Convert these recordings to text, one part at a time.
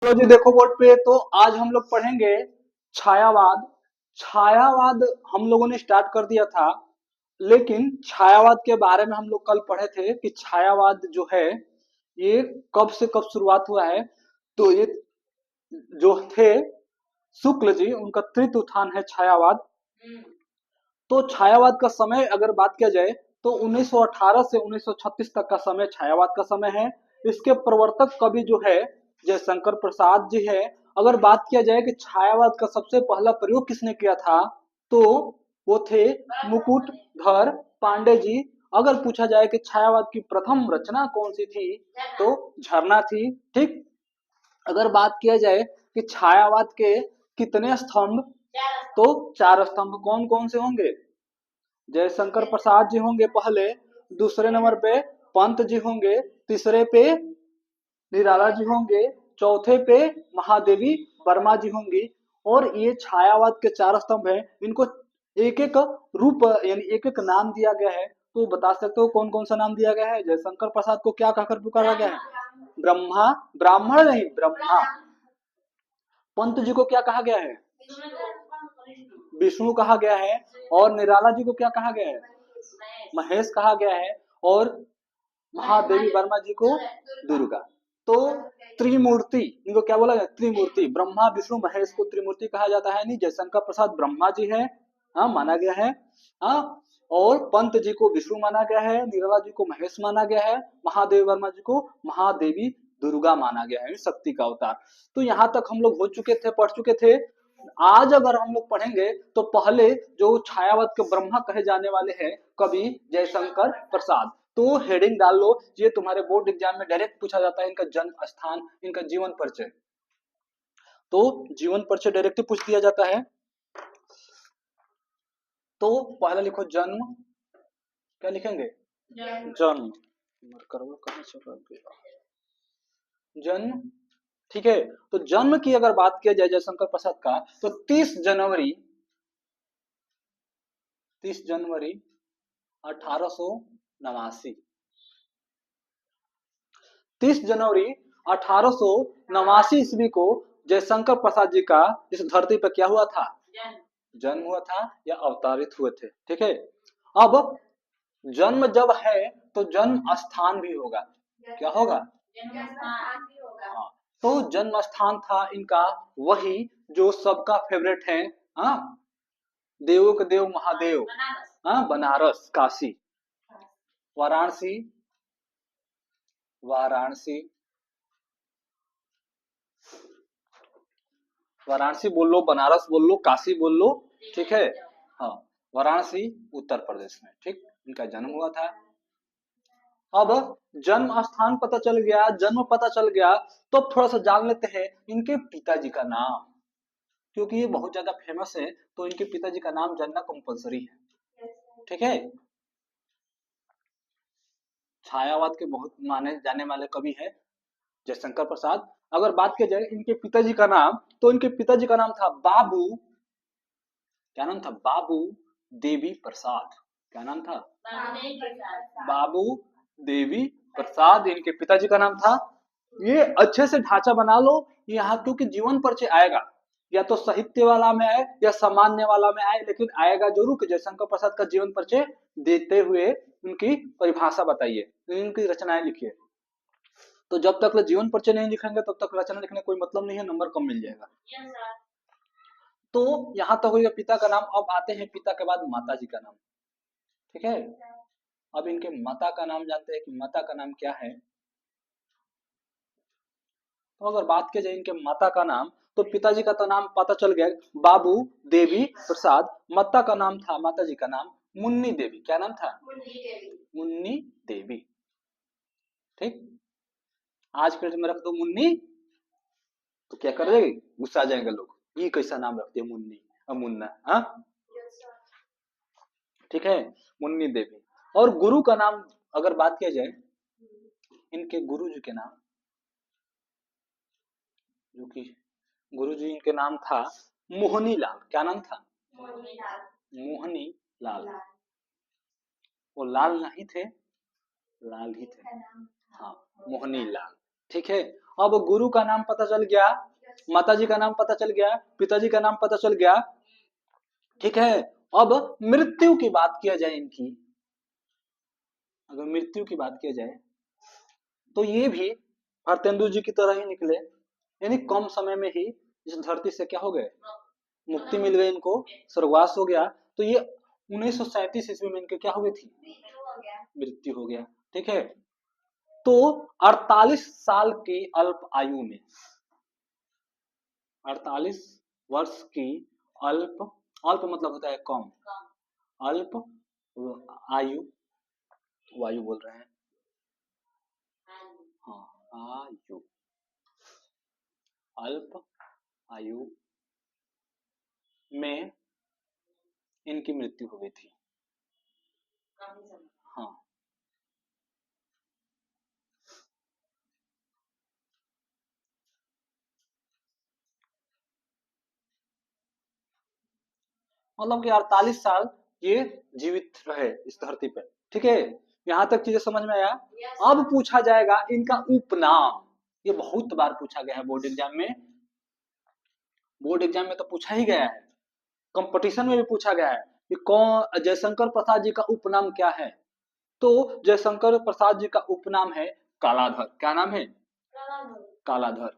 चलो जी देखो बोर्ड पे। तो आज हम लोग पढ़ेंगे छायावाद। छायावाद हम लोगों ने स्टार्ट कर दिया था, लेकिन छायावाद के बारे में हम लोग कल पढ़े थे कि छायावाद जो है ये कब से कब शुरुआत हुआ है। तो ये जो थे शुक्ल जी, उनका त्रित उत्थान है छायावाद। तो छायावाद का समय अगर बात किया जाए तो 1918 से 1936 तक का समय छायावाद का समय है। इसके प्रवर्तक कवि जो है जयशंकर प्रसाद जी है। अगर बात किया जाए कि छायावाद का सबसे पहला प्रयोग किसने किया था, तो वो थे मुकुटधर पांडे जी। अगर पूछा जाए कि छायावाद की प्रथम रचना कौन सी थी, तो झरना थी। ठीक। अगर बात किया जाए कि छायावाद के कितने स्तंभ, तो चार स्तंभ। कौन कौन से होंगे? जयशंकर प्रसाद जी होंगे पहले, दूसरे नंबर पे पंत जी होंगे, तीसरे पे निराला जी होंगे, चौथे पे महादेवी वर्मा जी होंगी। और ये छायावाद के चार स्तंभ हैं। इनको एक एक रूप यानी एक एक नाम दिया गया है। तो बता सकते हो कौन कौन सा नाम दिया गया है? जयशंकर प्रसाद को क्या कहकर पुकारा गया है? ब्रह्मा, ब्राह्मण नहीं, ब्रह्मा। पंत जी को क्या कहा गया है? विष्णु कहा गया है। और निराला जी को क्या कहा गया है? महेश कहा गया है। और महादेवी वर्मा जी को दुर्गा। तो त्रिमूर्ति, इनको क्या बोला जाए? त्रिमूर्ति। ब्रह्मा विष्णु महेश को त्रिमूर्ति कहा जाता है। नहीं, जयशंकर प्रसाद ब्रह्मा जी है, हाँ, माना गया है। हाँ। और पंत जी को विष्णु माना गया है, निराला जी को महेश माना गया है, महादेवी वर्मा जी को महादेवी दुर्गा माना गया है, शक्ति का अवतार। तो यहाँ तक हम लोग हो चुके थे, पढ़ चुके थे। आज अगर हम लोग पढ़ेंगे तो पहले जो छायावाद के ब्रह्मा कहे जाने वाले हैं कवि जयशंकर प्रसाद। तो हेडिंग डाल लो, ये तुम्हारे बोर्ड एग्जाम में डायरेक्ट पूछा जाता है। इनका जन्म स्थान, इनका जीवन परिचय। तो जीवन परिचय डायरेक्ट पूछ दिया जाता है। तो पहला लिखो जन्म। क्या लिखेंगे? जन्म। जन्म। ठीक है। तो जन्म की अगर बात किया जाए जयशंकर प्रसाद का, तो 30 जनवरी 1889। 30 जनवरी 1889 ईस्वी को जयशंकर प्रसाद जी का इस धरती पर क्या हुआ था? जन्म हुआ था या अवतरित हुए थे। ठीक है। अब जन्म जब है तो जन्म स्थान भी होगा। क्या होगा? हाँ। तो जन्म स्थान था इनका वही जो सबका फेवरेट है, हाँ, देवों के देव महादेव, हाँ, बनारस, काशी, वाराणसी। वाराणसी, वाराणसी बोल लो, बनारस बोल लो, काशी बोल लो। ठीक है। हाँ, वाराणसी उत्तर प्रदेश में। ठीक। इनका जन्म हुआ था। अब जन्म स्थान पता चल गया, जन्म पता चल गया, तो थोड़ा सा जान लेते हैं इनके पिताजी का नाम। क्योंकि ये बहुत ज्यादा फेमस है, तो इनके पिताजी का नाम जानना कंपलसरी है। ठीक है। छायावाद के बहुत माने जाने वाले कवि है जयशंकर प्रसाद। अगर बात की जाए इनके पिताजी का नाम, तो इनके पिताजी का नाम था बाबू। क्या नाम था? बाबू देवी प्रसाद। क्या नाम था? बाबू देवी प्रसाद इनके पिताजी का नाम था। ये अच्छे से ढांचा बना लो यहाँ, क्योंकि जीवन परिचय आएगा, या तो साहित्य वाला में आए या सामान्य वाला में आए, लेकिन आएगा जरूर कि जयशंकर प्रसाद का जीवन परिचय देते हुए उनकी परिभाषा बताइए, उनकी रचनाएं लिखिए। तो जब तक जीवन परिचय नहीं लिखेंगे तब तक रचना लिखने कोई मतलब नहीं है, नंबर कम मिल जाएगा। तो यहाँ तक हो गया पिता का नाम। अब आते हैं पिता के बाद माता जी का नाम। ठीक है। अब इनके माता का नाम जानते हैं कि माता का नाम क्या है। तो अगर बात की जाए इनके माता का नाम, तो पिताजी का तो नाम पता चल गया, बाबू देवी प्रसाद। माता का नाम था, माता जी का नाम मुन्नी देवी। क्या नाम था? मुन्नी देवी। ठीक। आज के डेट में रख दो मुन्नी, तो क्या कर देगी? गुस्सा आ जाएंगे लोग, ये कैसा नाम रख दिया मुन्नी और मुन्ना। हाँ, ठीक है, मुन्नी देवी। और गुरु का नाम अगर बात किया जाए, इनके गुरु जी के नाम, जो कि गुरु जी इनके नाम था मोहनी लाल। क्या नाम था? मोहनी लाल। वो लाल नहीं थे, लाल ही थे। हाँ, मोहनी लाल। ठीक है। अब गुरु का नाम पता चल गया, माताजी का नाम पता चल गया, पिताजी का नाम पता चल गया, ठीक है। अब मृत्यु की बात किया जाए इनकी, अगर मृत्यु की बात किया जाए तो ये भी भारतेंदु जी की तरह ही निकले, यानी कम समय में ही इस धरती से क्या हो गए, मुक्ति मिल गई इनको, स्वर्गवास हो गया। तो ये 1937 ईस्वी में इनके क्या हो गई थी, मृत्यु हो गया, ठीक है। तो 48 साल की अल्प आयु में, 48 वर्ष की अल्प, अल्प मतलब होता है कम, अल्प आयु, वायु बोल रहे हैं, हाँ आयु, अल्प आयु में इनकी मृत्यु हो गई थी। हाँ, मतलब कि 48 साल ये जीवित रहे इस धरती पे, ठीक है। यहाँ तक चीजें समझ में आया। अब पूछा जाएगा इनका उपनाम, ये बहुत बार पूछा गया है बोर्ड एग्जाम में, बोर्ड एग्जाम में तो पूछा ही गया है, कंपटीशन में भी पूछा गया है कि कौन, जयशंकर प्रसाद जी का उपनाम क्या है। तो जयशंकर प्रसाद जी का उपनाम है कालाधर। क्या नाम है, कालाधर।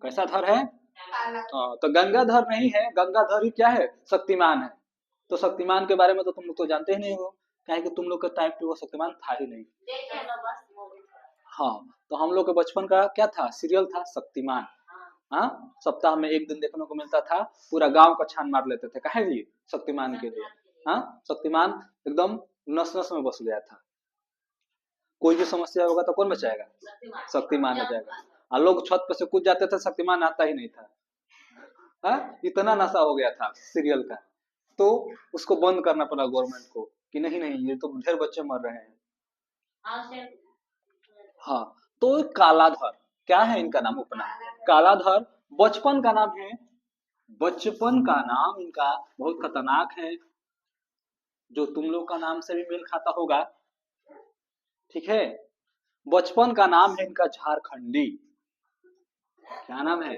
कैसा धर है, तो गंगाधर नहीं है, गंगाधर ही क्या है, शक्तिमान है। तो शक्तिमान के बारे में तो तुम लोग तो जानते ही नहीं हो, क्या है कि तुम लोग के टाइप पे वो शक्तिमान था ही नहीं। हाँ, तो हम लोग के बचपन का क्या था, सीरियल था शक्तिमान। हाँ, सप्ताह में एक दिन देखने को मिलता था, पूरा गांव का छान मार लेते थे, काहे लिए, शक्तिमान के लिए। हाँ, शक्तिमान एकदम नस नस में बस गया था, कोई भी समस्या होगा तो कौन बचाएगा, शक्तिमान बचाएगा। और लोग छत पर से कूद जाते थे, शक्तिमान आता ही नहीं था। हाँ, इतना नशा हो गया था सीरियल का। तो उसको बंद करना पड़ा गवर्नमेंट को कि नहीं नहीं, ये तो ढेर बच्चे मर रहे हैं। हाँ, तो कालाधर क्या है इनका नाम, उपनाम कालाधर। बचपन का नाम है, बचपन का नाम इनका बहुत खतरनाक है, जो तुम लोग का नाम से भी मेल खाता होगा, ठीक है। बचपन का नाम है इनका झारखंडी। क्या नाम है,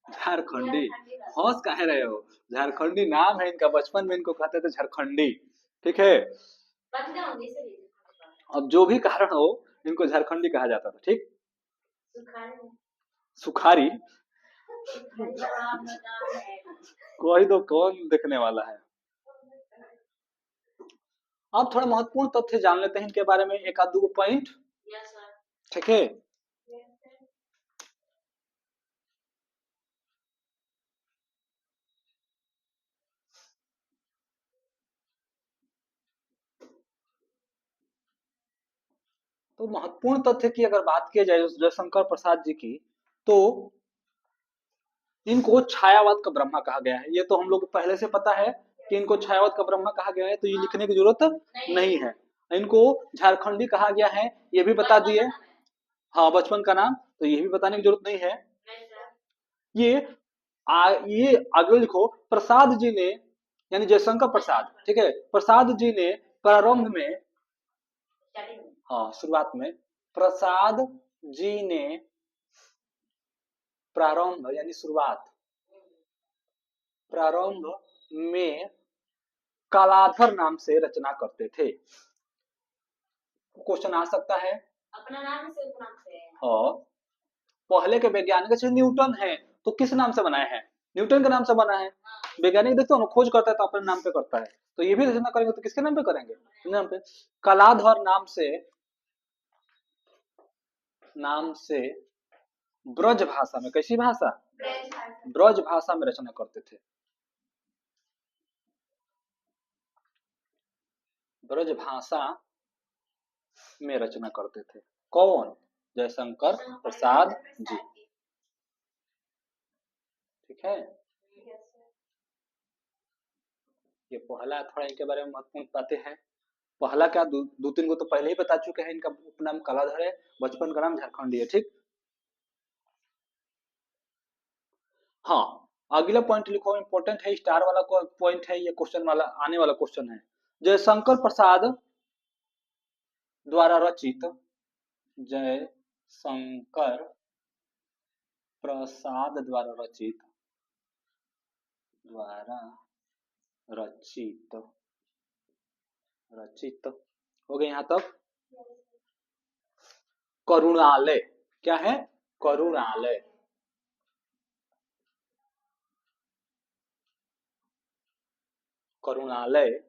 झारखंडी। हौस कह रहे हो, झारखंडी नाम है इनका, बचपन में इनको कहते थे झारखंडी, ठीक है। अब जो भी कारण हो, इनको झारखंडी कहा जाता था, ठीक। सुखारी, कोई तो कौन देखने वाला है। अब थोड़ा महत्वपूर्ण तथ्य जान लेते हैं इनके बारे में, एक आध दो पॉइंट, ठीक है। तो महत्वपूर्ण तथ्य की अगर बात की जाए जयशंकर प्रसाद जी की, तो इनको छायावाद का ब्रह्मा कहा गया है। ये तो हम लोग पहले से पता है कि इनको छायावाद का ब्रह्मा कहा गया है, तो ये लिखने की जरूरत नहीं है। इनको झारखंडी कहा गया है, ये भी बता दिए। हाँ, बचपन का नाम, तो ये भी बताने की जरूरत नहीं है। ये ये आगे लिखो, प्रसाद जी ने, यानी जयशंकर प्रसाद, ठीक है, प्रसाद जी ने प्रारंभ में, हाँ शुरुआत में, प्रसाद जी ने प्रारंभ यानी शुरुआत, प्रारंभ में कालाधर नाम से रचना करते थे। क्वेश्चन आ सकता है, अपना नाम से उपनाम से, हाँ, पहले के वैज्ञानिक जैसे न्यूटन है, तो किस नाम से बनाए हैं, न्यूटन के नाम से बना है। वैज्ञानिक देखते हो ना, खोज करता है तो अपने नाम पे करता है, तो ये भी रचना करेंगे तो किसके नाम पे करेंगे, नाम पे। कलाधर नाम से, नाम से ब्रज भाषा में, कैसी भाषा, ब्रज भाषा में रचना करते थे, ब्रज भाषा में रचना करते थे। कौन, जयशंकर प्रसाद जी, ठीक है। ये पहला, थोड़ा इनके बारे में महत्वपूर्ण बातें हैं। पहला क्या, दो तीन को तो पहले ही बता चुके हैं। इनका उपनाम कलाधर है, बचपन का नाम झारखंडी है, ठीक। हाँ, अगला पॉइंट लिखो, इंपॉर्टेंट है, स्टार वाला पॉइंट है, ये क्वेश्चन वाला आने वाला क्वेश्चन है। जयशंकर प्रसाद द्वारा रचित, जयशंकर प्रसाद द्वारा रचित, द्वारा रचित, रचित हो गए यहां तक। करुणालय क्या है? करुणालय। करुणालय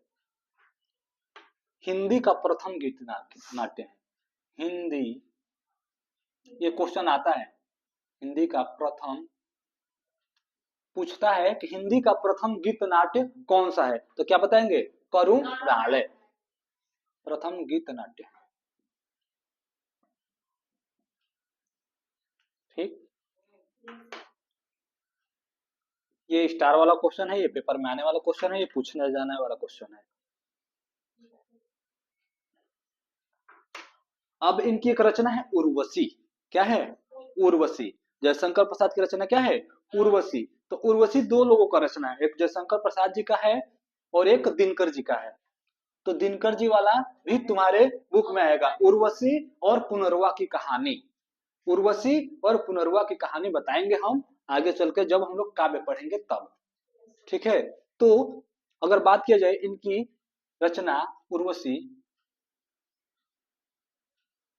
हिंदी का प्रथम गीत नाट्य है। हिंदी, ये क्वेश्चन आता है, हिंदी का प्रथम पूछता है कि हिंदी का प्रथम गीत नाट्य कौन सा है, तो क्या बताएंगे? करुणालय प्रथम गीत नाट्य। ठीक, ये स्टार वाला क्वेश्चन है, ये पेपर में आने वाला क्वेश्चन है, ये पूछने जाने वाला क्वेश्चन है। अब इनकी एक रचना है उर्वशी। क्या है? उर्वशी। जयशंकर प्रसाद की रचना क्या है? उर्वशी। तो उर्वशी दो लोगों का रचना है, एक जयशंकर प्रसाद जी का है और एक दिनकर जी का है। तो दिनकर जी वाला भी तुम्हारे बुक में आएगा, उर्वशी और पुनर्वा की कहानी। उर्वशी और पुनर्वा की कहानी बताएंगे हम आगे चल के, जब हम लोग काव्य पढ़ेंगे तब। ठीक है, तो अगर बात किया जाए इनकी रचना उर्वशी,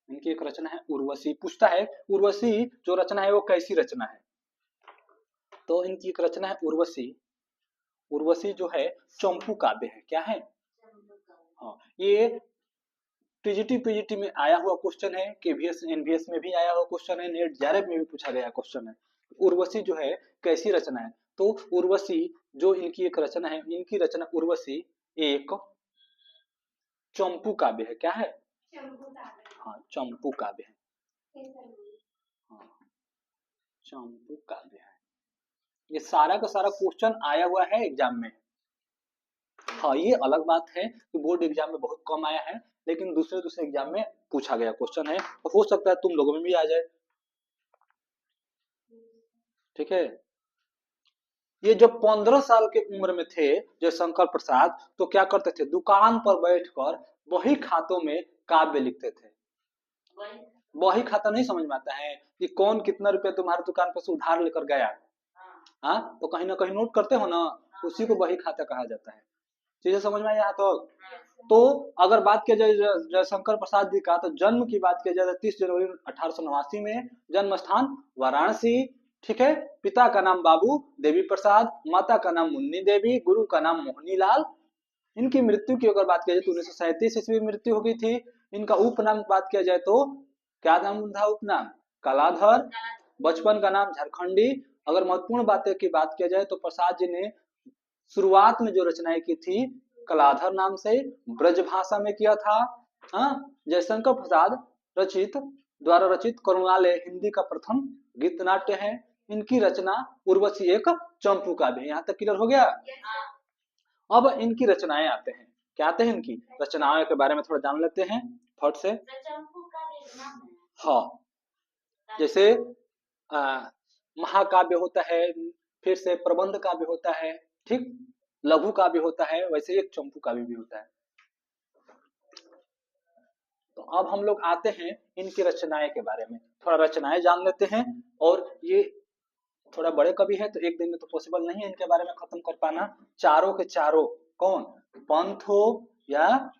इनकी एक रचना है उर्वशी। पूछता है उर्वशी जो रचना है वो कैसी रचना है, तो इनकी एक रचना है उर्वशी। उर्वशी जो है चंपू काव्य है। क्या है? हाँ, ये टीजीटी पीजीटी में आया हुआ क्वेश्चन है, केवीएस एनवीएस में भी आया हुआ क्वेश्चन है, नेट जेआरएफ में भी पूछा गया क्वेश्चन है। उर्वशी जो है कैसी रचना है, तो उर्वशी जो इनकी एक रचना है, इनकी रचना उर्वशी एक चंपू काव्य है। क्या है? हाँ, चंपू काव्य है। हाँ, चंपू काव्य है। ये सारा का सारा क्वेश्चन आया हुआ है एग्जाम में। हाँ, ये अलग बात है कि बोर्ड एग्जाम में बहुत कम आया है, लेकिन दूसरे दूसरे एग्जाम में पूछा गया क्वेश्चन है, तो हो सकता है तुम लोगों में भी आ जाए। ठीक है, ये जब 15 साल के उम्र में थे जयशंकर प्रसाद, तो क्या करते थे? दुकान पर बैठकर बही खातों में काव्य लिखते थे। बही खाता नहीं समझ में आता है कि कौन कितना रुपया तुम्हारी दुकान पर से उधार लेकर गया, हाँ, तो कहीं ना कहीं नोट करते हो ना, उसी को बही खाता कहा जाता है। चीजें समझ में आई यहाँ तो अगर बात किया जाए जयशंकर प्रसाद जी का, तो जन्म की बात किया जाए 30 जनवरी 1889 में, जन्म स्थान वाराणसी। ठीक है, पिता का नाम बाबू देवी प्रसाद, माता का नाम मुन्नी देवी, गुरु का नाम मोहनी लाल। इनकी मृत्यु की अगर बात किया जाए तो 1937 ईस्वी में मृत्यु हो गई थी। इनका उपनाम बात किया जाए तो क्या नाम था? उपनाम कलाधर। बचपन का नाम झारखंडी। अगर महत्वपूर्ण बातें की बात किया जाए तो प्रसाद जी ने शुरुआत में जो रचनाएं की थी कलाधर नाम से, ब्रज भाषा में किया था। हाँ, जयशंकर प्रसाद रचित द्वारा रचित करुणालय हिंदी का प्रथम गीत नाट्य है। इनकी रचना उर्वशी एक चंपू काव्य है। यहाँ तक क्लियर हो गया? अब इनकी रचनाएं आते हैं, क्या आते हैं? इनकी रचनाओं के बारे में थोड़ा जान लेते हैं फट से। हाँ, जैसे महाकाव्य होता है, फिर से प्रबंध काव्य होता है, ठीक, लघु काव्य होता है, वैसे एक चंपू काव्य भी होता है। तो अब हम लोग आते हैं इनकी रचनाएं के बारे में, थोड़ा रचनाएं जान लेते हैं। और ये थोड़ा बड़े कवि है तो एक दिन में तो पॉसिबल नहीं है इनके बारे में खत्म कर पाना। चारों के चारों, कौन? पंत हो या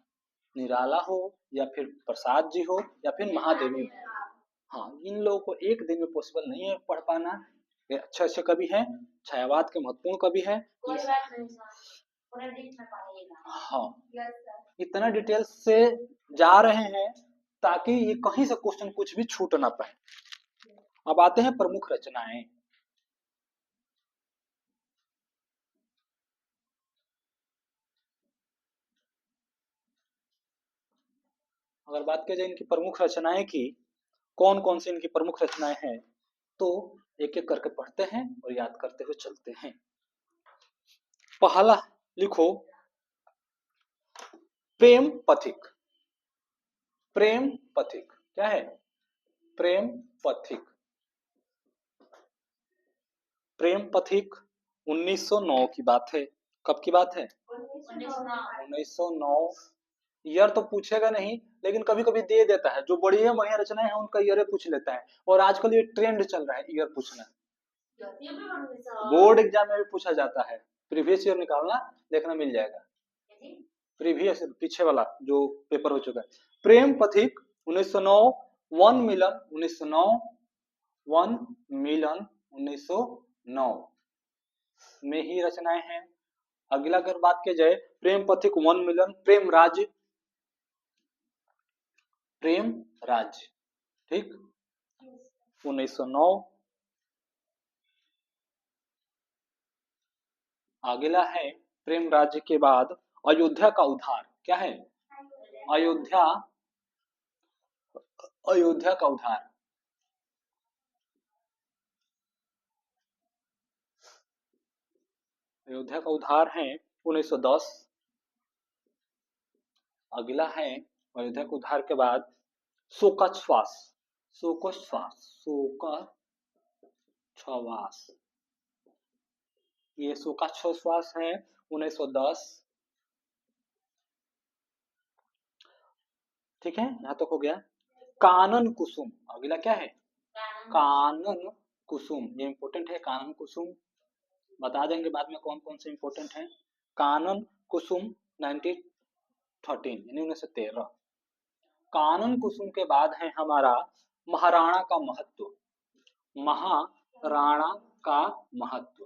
निराला हो या फिर प्रसाद जी हो या फिर महादेवी हो, हाँ, इन लोगों को एक दिन में पॉसिबल नहीं है पढ़ पाना। ये अच्छे अच्छे कवि हैं, छायावाद के महत्वपूर्ण कवि हैं। हाँ, इतना डिटेल से जा रहे हैं ताकि ये कहीं से क्वेश्चन कुछ भी छूट ना पाए। अब आते हैं प्रमुख रचनाएं। अगर बात की जाए इनकी प्रमुख रचनाएं की, कौन कौन सी इनकी प्रमुख रचनाएं हैं, तो एक एक करके पढ़ते हैं और याद करते हुए चलते हैं। पहला लिखो प्रेम पथिक। प्रेम पथिक क्या है? प्रेम पथिक। प्रेम पथिक 1909 की बात है। कब की बात है? 1909। ईयर तो पूछेगा नहीं, लेकिन कभी कभी दे देता है, जो बढ़िया बढ़िया रचनाएं हैं उनका ईयर पूछ लेता है, और आजकल ये ट्रेंड चल रहा है ईयर पूछना। बोर्ड एग्जाम में भी पूछा जाता है, प्रीवियस ईयर निकालना, देखना मिल जाएगा। प्रीवियस पीछे वाला जो पेपर हो चुका है। प्रेम पथिक 1909, वन मिलन 1909, वन मिलन 1909 में ही रचनाएं हैं। अगला अगर बात की जाए, प्रेम पथिक वन मिलन, प्रेम राज, प्रेम राज, ठीक, 1909। अगला है प्रेम राज्य के बाद अयोध्या का उद्धार, क्या है? अयोध्या, अयोध्या का उद्धार, अयोध्या का उद्धार है 1910। अगला है अयोध्या के उद्धार के बाद शोकश्वास, शोकश्वास, शोकश्वास, ये शोकश्वास है 1910। ठीक है, यहां तक हो गया। कानन कुसुम, अगला क्या है? कानन कुसुम, ये इंपॉर्टेंट है। कानन कुसुम बता देंगे बाद में कौन कौन से इंपॉर्टेंट है। कानन कुसुम 1913 यानी 1913। कानन कुसुम के बाद है हमारा महाराणा का महत्व, महाराणा का महत्व,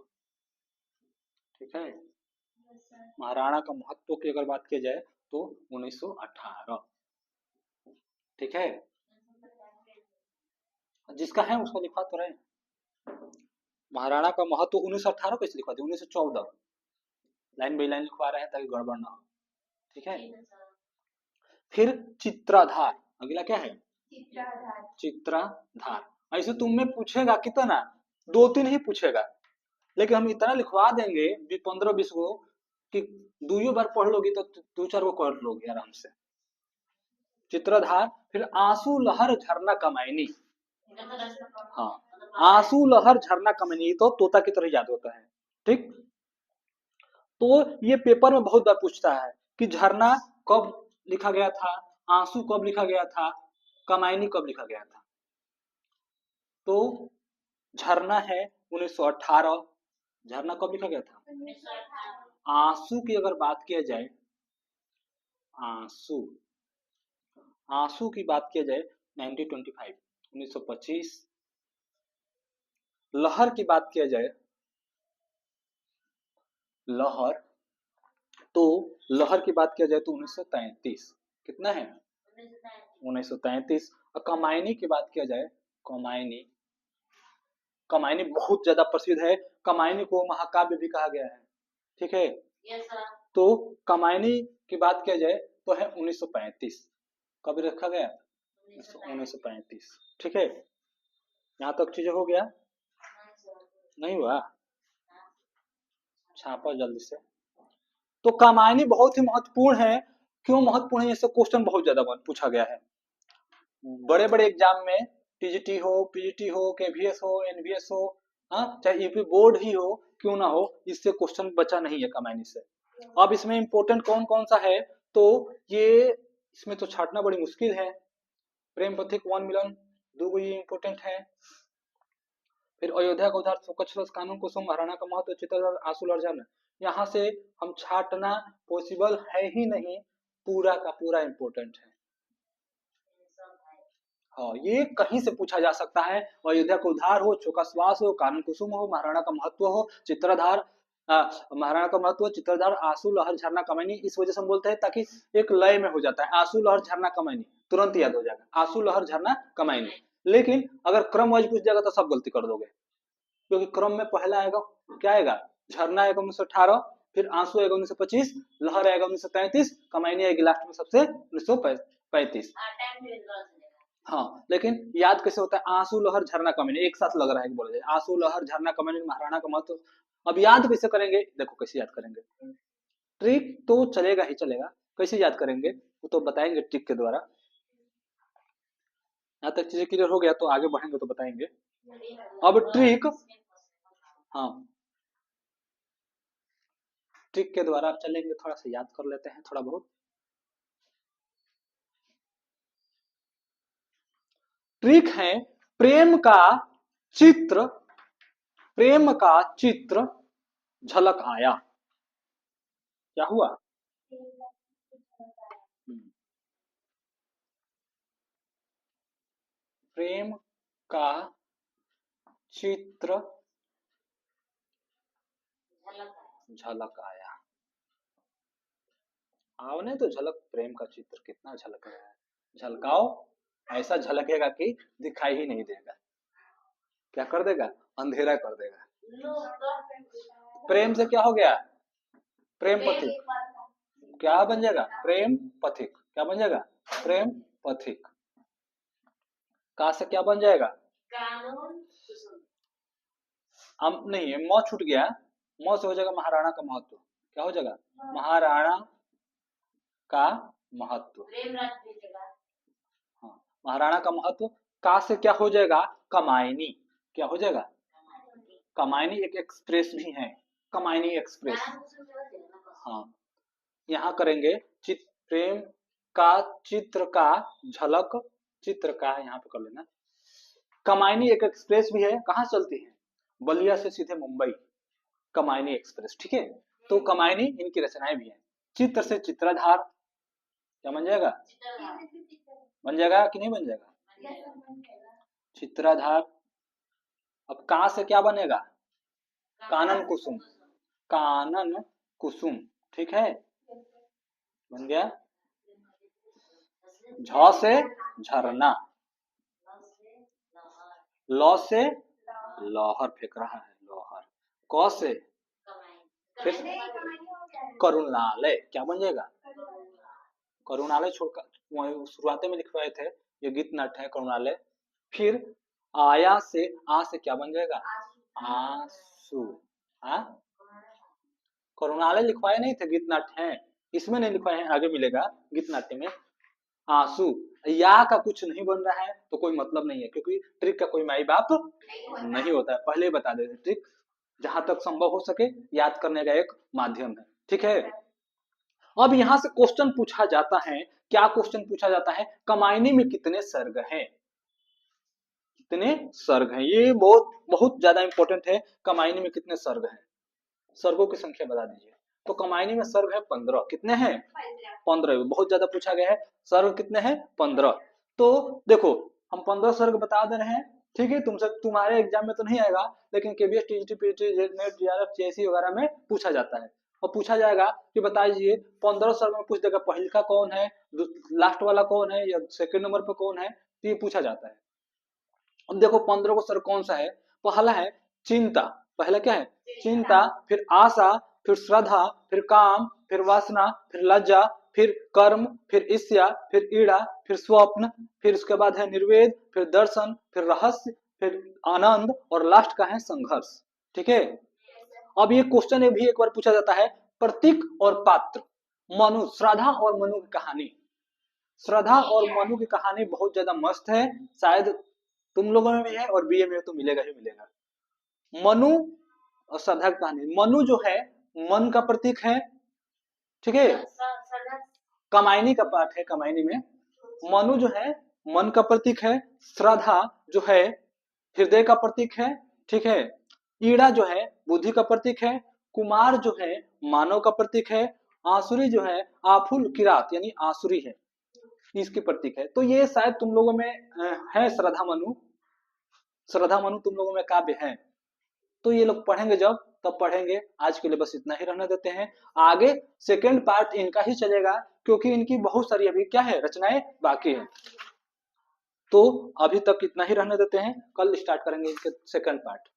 ठीक है। महाराणा का महत्व की अगर बात की जाए तो 1918, ठीक है। जिसका है उसको लिखवा तो रहे। महाराणा का महत्व 1918 कैसे लिखवा दे? 1914 लाइन बाई लाइन लिखवा रहे हैं ताकि गड़बड़ ना हो, ठीक है। फिर चित्राधार, अगला क्या है? चित्राधार। ऐसे तुम में पूछेगा कितना? 2-3 ही पूछेगा, लेकिन हम इतना लिखवा देंगे 15-20 को कि 2 बार पढ़ लोगी तो 2-4 को कर लोगे आराम से। चित्राधार। फिर आंसू लहर झरना कमायनी, हाँ, आंसू लहर झरना कमायनी तो तोता की तरह याद होता है, ठीक। तो ये पेपर में बहुत बार पूछता है कि झरना कब लिखा गया था, आंसू कब लिखा गया था, कमायनी कब लिखा गया था। तो झरना है 1918, झरना कब लिखा गया था? आंसू की अगर बात किया जाए, आंसू, आंसू की बात किया जाए 1925 1925। लहर की बात किया जाए, लहर, तो लहर की बात किया जाए तो 1933, कितना है? 1933। और कमायनी की बात किया जाए, कमायनी, कमायनी बहुत ज्यादा प्रसिद्ध है, कमायनी को महाकाव्य भी कहा गया है, ठीक है। तो कमायनी की बात किया जाए तो है 1935, कब रखा गया? 1935, ठीक है। यहाँ तक चीजें हो गया? नहीं हुआ? छापा जल्दी से। तो कमायनी बहुत ही महत्वपूर्ण है। क्यों महत्वपूर्ण है? इससे क्वेश्चन बहुत ज्यादा पूछा गया है बड़े बड़े एग्जाम में, टीजीटी हो, पीजीटी हो, केवीएस हो, एनवीएस हो, हाँ, चाहे यूपी बोर्ड ही हो, क्यों ना हो, इससे क्वेश्चन बचा नहीं है कमायनी से। अब इसमें इंपॉर्टेंट कौन कौन सा है, तो ये इसमें तो छाटना बड़ी मुश्किल है। प्रेम पथिक वन मिलन 2 ये इंपॉर्टेंट है। फिर अयोध्या का उद्धार, शोकश्वास, कानून कुसुम, महाराणा का महत्व, चित्रधार, आंसू लहर झरना। यहाँ से हम छाटना पॉसिबल है ही नहीं, पूरा का पूरा इंपॉर्टेंट है। हाँ, ये कहीं से पूछा जा सकता है। अयोध्या का उद्धार हो, शोकश्वास हो, कानून कुसुम हो, महाराणा का महत्व हो, चित्रधार, महाराणा का महत्व, चित्रधार, आंसू लहर झरना कमैनी। इस वजह से हम बोलते हैं ताकि एक लय में हो जाता है, आंसू लहर झरना कमैनी तुरंत याद हो जाएगा, आंसू लहर झरना कमैनी। लेकिन अगर क्रम वाइज पूछ जाएगा तो सब गलती कर दोगे, क्योंकि क्रम में पहला आएगा, क्या आएगा? झरना आएगा 1918, फिर आंसू आएगा 1925, लहर आएगा 1933, कमैनी आएगी लास्ट में सबसे 1935। हाँ, लेकिन याद कैसे होता है? आंसू लहर झरना कमैनी एक साथ लग रहा है, बोला जाए आंसू लहर झरना कमैनी, महाराणा का महत्व। अब याद कैसे करेंगे? देखो कैसे याद करेंगे, ट्रिक तो चलेगा ही चलेगा, कैसे याद करेंगे वो तो बताएंगे ट्रिक के द्वारा। यहाँ तक चीजें क्लियर हो गया तो आगे बढ़ेंगे तो बताएंगे। अब ट्रिक, हाँ, ट्रिक के द्वारा आप चलेंगे, थोड़ा सा याद कर लेते हैं थोड़ा बहुत। ट्रिक है प्रेम का चित्र प्रेम का चित्र झलक आया। क्या हुआ? प्रेम का चित्र झलक आया। आवने तो झलक, प्रेम का चित्र कितना झलक रहा है। झलकाओ, ऐसा झलकेगा कि दिखाई ही नहीं देगा। क्या कर देगा? अंधेरा कर देगा। प्रेम से क्या हो गया? प्रेम पथिक। क्या बन जाएगा? प्रेम पथिक। क्या बन जाएगा? प्रेम पथिक। का से क्या बन जाएगा? हम नहीं, म छूट गया। म से हो जाएगा महाराणा का महत्व। क्या हो जाएगा? महाराणा का महत्व। हाँ, महाराणा का महत्व। का से क्या हो जाएगा? कमायनी। क्या हो जाएगा? कमायनी एक एक्सप्रेस भी है, कमायनी एक्सप्रेस। हाँ, यहाँ करेंगे प्रेम का चित्र का झलक, चित्र का यहाँ पे कर लेना। कमायनी एक एक्सप्रेस भी है, कहाँ चलती है? बलिया से सीधे मुंबई, कमायनी एक्सप्रेस। ठीक है, तो कमायनी इनकी रचनाएं भी है। चित्र से चित्राधार, क्या बन जाएगा? बन जाएगा कि नहीं बन जाएगा? चित्राधार। अब का से क्या बनेगा? कानन कुसुम। कानन कुसुम। ठीक है, बन गया। झ से झरना, ल से लहर फेंक रहा है, लहर। क से फिर करुणालय। क्या बन जाएगा? करुणालय छोड़कर शुरुआत में लिखवाए थे, ये गीत नाट्य है करुणालय। फिर आया से, आ से क्या बन जाएगा? आंसू। करुणालय लिखवाए नहीं थे, गीत नाट्य है, इसमें नहीं लिखवाए हैं, आगे मिलेगा गीत नाट्य में। आंसू। या का कुछ नहीं बन रहा है तो कोई मतलब नहीं है, क्योंकि ट्रिक का कोई माई बाप नहीं होता है, पहले ही बता देते। ट्रिक जहां तक संभव हो सके याद करने का एक माध्यम है। ठीक है, अब यहां से क्वेश्चन पूछा जाता है। क्या क्वेश्चन पूछा जाता है? कमायनी में कितने सर्ग हैं? कितने सर्ग हैं? ये बहुत बहुत ज्यादा इंपॉर्टेंट है। कमायनी में कितने सर्ग हैं? सर्गों की संख्या बता दीजिए। तो कमायनी में सर्ग है 15। कितने हैं? 15। बहुत ज्यादा पूछा गया है। सर्ग कितने हैं? 15। तो देखो, हम 15 सर्ग बता दे रहे हैं। ठीक है, तुमसे तुम्हारे एग्जाम में तो नहीं आएगा, लेकिन KBS, TGT, PT, net, GRF, JSC वगैरह में पूछा जाता है। और पूछा जाएगा कि बताइए 15 सर्ग में पूछ देगा पहले का कौन है, लास्ट वाला कौन है, या सेकंड नंबर पे कौन है, तो ये पूछा जाता है। अब देखो 15 को सर्ग कौन सा है? पहला है चिंता। पहला क्या है? चिंता। फिर आशा, फिर श्रद्धा, फिर काम, फिर वासना, फिर लज्जा, फिर कर्म, फिर ईर्ष्या, फिर ईड़ा, फिर स्वप्न, फिर उसके बाद है निर्वेद, फिर दर्शन, फिर रहस्य, फिर आनंद, और लास्ट का है संघर्ष। ठीक है, अब ये क्वेश्चन भी एक बार पूछा जाता है, प्रतीक और पात्र। मनु, श्रद्धा और मनु की कहानी। श्रद्धा और मनु की कहानी बहुत ज्यादा मस्त है, शायद तुम लोगों में भी है और बीए में तो मिलेगा ही मिलेगा। मनु और श्रद्धा की कहानी। मनु जो है मन का प्रतीक है। ठीक है, कमायनी का पाठ है, कमायनी में मनु जो है मन का प्रतीक है। श्रद्धा जो है हृदय का प्रतीक है। ठीक है, ईड़ा जो है बुद्धि का प्रतीक है। कुमार जो है मानव का प्रतीक है। आसुरी जो है आफुल किरात यानी आसुरी है, इसकी प्रतीक है। तो ये शायद तुम लोगों में है श्रद्धा मनु। श्रद्धा मनु तुम लोगों में काव्य है, तो ये लोग पढ़ेंगे जब तब पढ़ेंगे। आज के लिए बस इतना ही रहने देते हैं, आगे सेकंड पार्ट इनका ही चलेगा, क्योंकि इनकी बहुत सारी अभी क्या है रचनाएं बाकी है। तो अभी तक इतना ही रहने देते हैं, कल स्टार्ट करेंगे इनके सेकंड पार्ट।